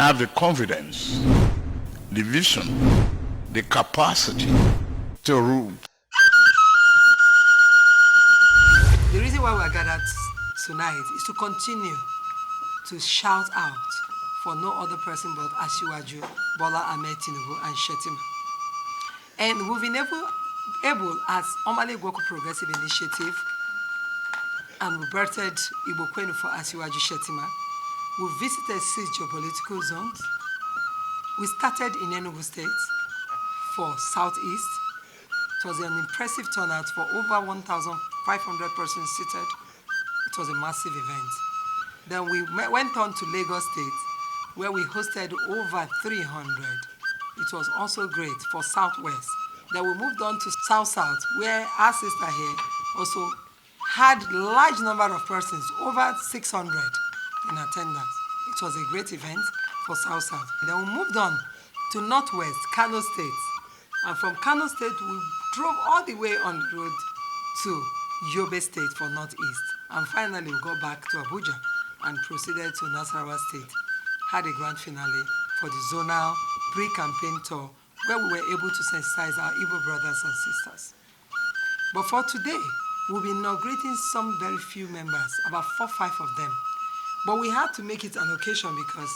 have the confidence, the vision, the capacity to rule. The reason why we are gathered tonight is to continue to shout out for no other person but Asiwaju, Bola Ahmed Tinubu, and Shettima. And we've been able as Omaluegwu Oku Progressive Initiative, and we birthed Igbo Kwenu for Asiwaju Shettima. We visited 6 geopolitical zones. We started in Enugu State for Southeast. It was an impressive turnout for over 1,500 persons seated. It was a massive event. Then we went on to Lagos State, where we hosted over 300. It was also great for Southwest. Then we moved on to South-South, where our sister here also had a large number of persons, over 600 in attendance. It was a great event for South-South. Then we moved on to Northwest, Kano State. And from Kano State, we drove all the way on the road to Yobe State for Northeast. And finally, we got back to Abuja and proceeded to Nasarawa State. Had a grand finale for the zonal pre-campaign tour, where we were able to sensitize our Igbo brothers and sisters. But for today, we'll be inaugurating some very few members, about 4 or 5 of them. But we had to make it an occasion because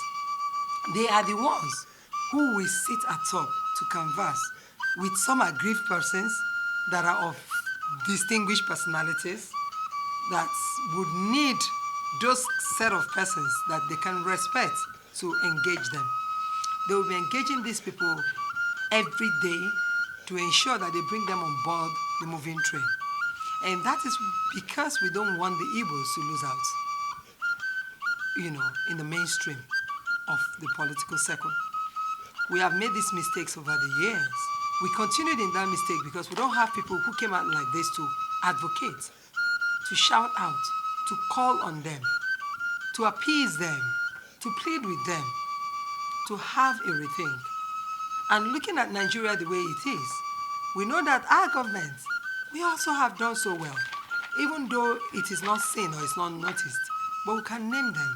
they are the ones who will sit atop to converse with some aggrieved persons that are of distinguished personalities that would need those set of persons that they can respect to engage them. They will be engaging these people every day to ensure that they bring them on board the moving train. And that is because we don't want the Igbos to lose out, in the mainstream of the political circle. We have made these mistakes over the years. We continued in that mistake because we don't have people who came out like this to advocate, to shout out, to call on them, to appease them, to plead with them, to have a rethink. And looking at Nigeria the way it is, we know that our government, we also have done so well, even though it is not seen or it's not noticed, but we can name them.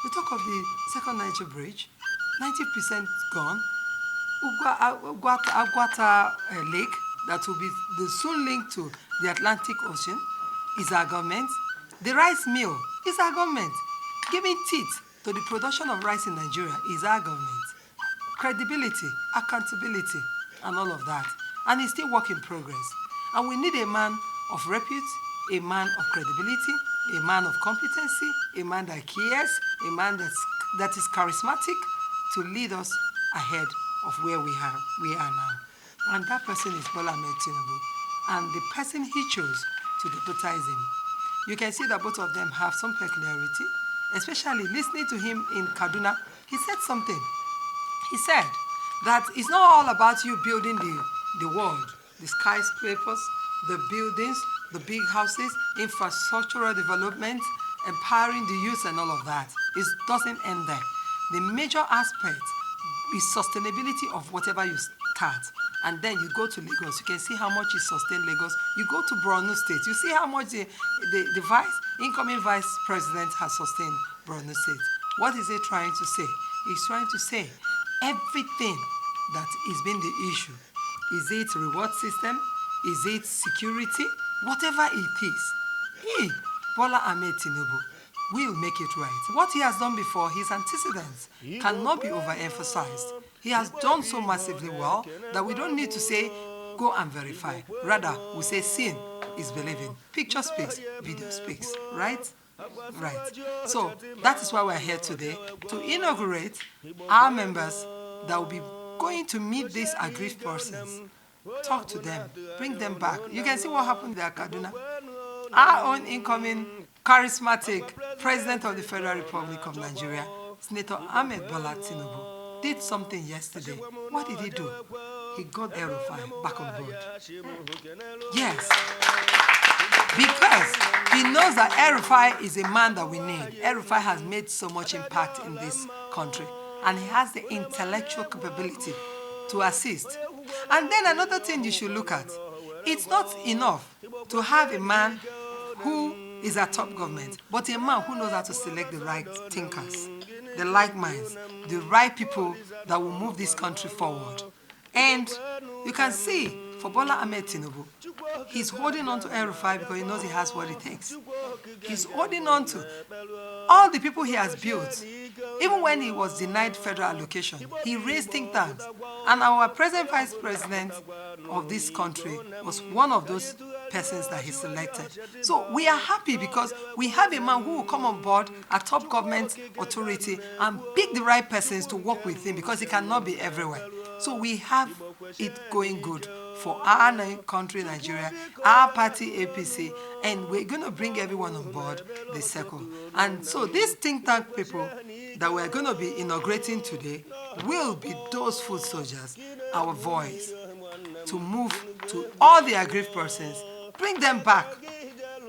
We talk of the Second Niger Bridge, 90% gone. Agwata Lake, that will be soon linked to the Atlantic Ocean, is our government. The rice mill is our government. Giving teeth to the production of rice in Nigeria is our government. Credibility, accountability, and all of that. And it's still work in progress. And we need a man of repute, a man of credibility, a man of competency, a man that cares, a man that is charismatic to lead us ahead of where we are now. And that person is Bola Ahmed Tinubu. And the person he chose to deputize him. You can see that both of them have some peculiarity, especially listening to him in Kaduna. He said something. He said that it's not all about you building the world, the skyscrapers, the buildings, the big houses, infrastructural development, empowering the youth and all of that. It doesn't end there. The major aspect is sustainability of whatever you start. And then you go to Lagos, you can see how much it sustained Lagos. You go to Borno State, you see how much the incoming vice president has sustained Borno State. What is he trying to say? He's trying to say everything that is being the issue. Is it reward system? Is it security? Whatever it is, he, Bola Ahmed Tinubu, will make it right. What he has done before, his antecedents cannot be overemphasized. He has done so massively well that we don't need to say, go and verify. Rather, we say seeing is believing. Picture speaks, video speaks, right? Right. So that is why we're here today, to inaugurate our members that will be going to meet these aggrieved persons, talk to them, bring them back. You can see what happened there at Kaduna. Our own incoming charismatic President of the Federal Republic of Nigeria, Senator Ahmed Bola Tinubu, did something yesterday. What did he do? He got El-Rufai back on board. Yes. Because he knows that El-Rufai is a man that we need. El-Rufai has made so much impact in this country, and he has the intellectual capability to assist. And then another thing you should look at, it's not enough to have a man who is a top government, but a man who knows how to select the right thinkers, the like minds, the right people that will move this country forward. And you can see for Bola Ahmed Tinubu, he's holding on to El-Rufai because he knows he has what it takes. He's holding on to all the people he has built. Even when he was denied federal allocation, he raised think tanks. And our present vice president of this country was one of those persons that he selected. So we are happy because we have a man who will come on board, a top government authority, and pick the right persons to work with him because he cannot be everywhere. So we have it going good for our country, Nigeria, our party, APC, and we're going to bring everyone on board the circle. And so these think tank people that we're going to be inaugurating today will be those foot soldiers, our voice, to move to all the aggrieved persons, bring them back.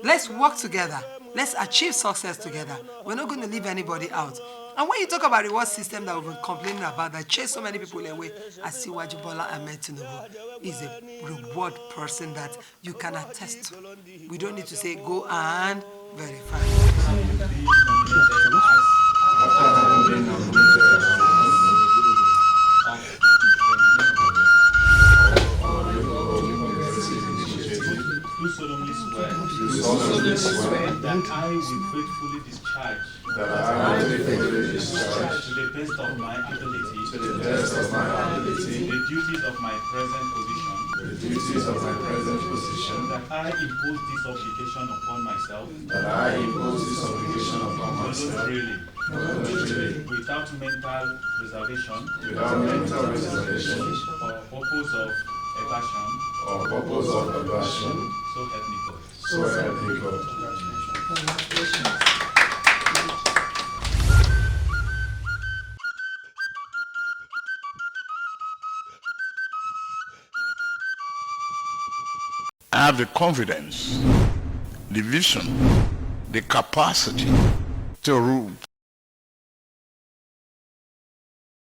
Let's work together. Let's achieve success together. We're not going to leave anybody out. And when you talk about reward system that we've been complaining about that chase so many people away, Asiwaju Bola Ahmed Tinubu is a reward person that you can attest to. We don't need to say go and verify. Do solemnly swear that I will faithfully discharge to the best of my ability the duties of my present position, that I impose this obligation upon myself voluntarily, without mental reservation or purpose of evasion. So help me God. So help me God. Congratulations. I have the confidence, the vision, the capacity to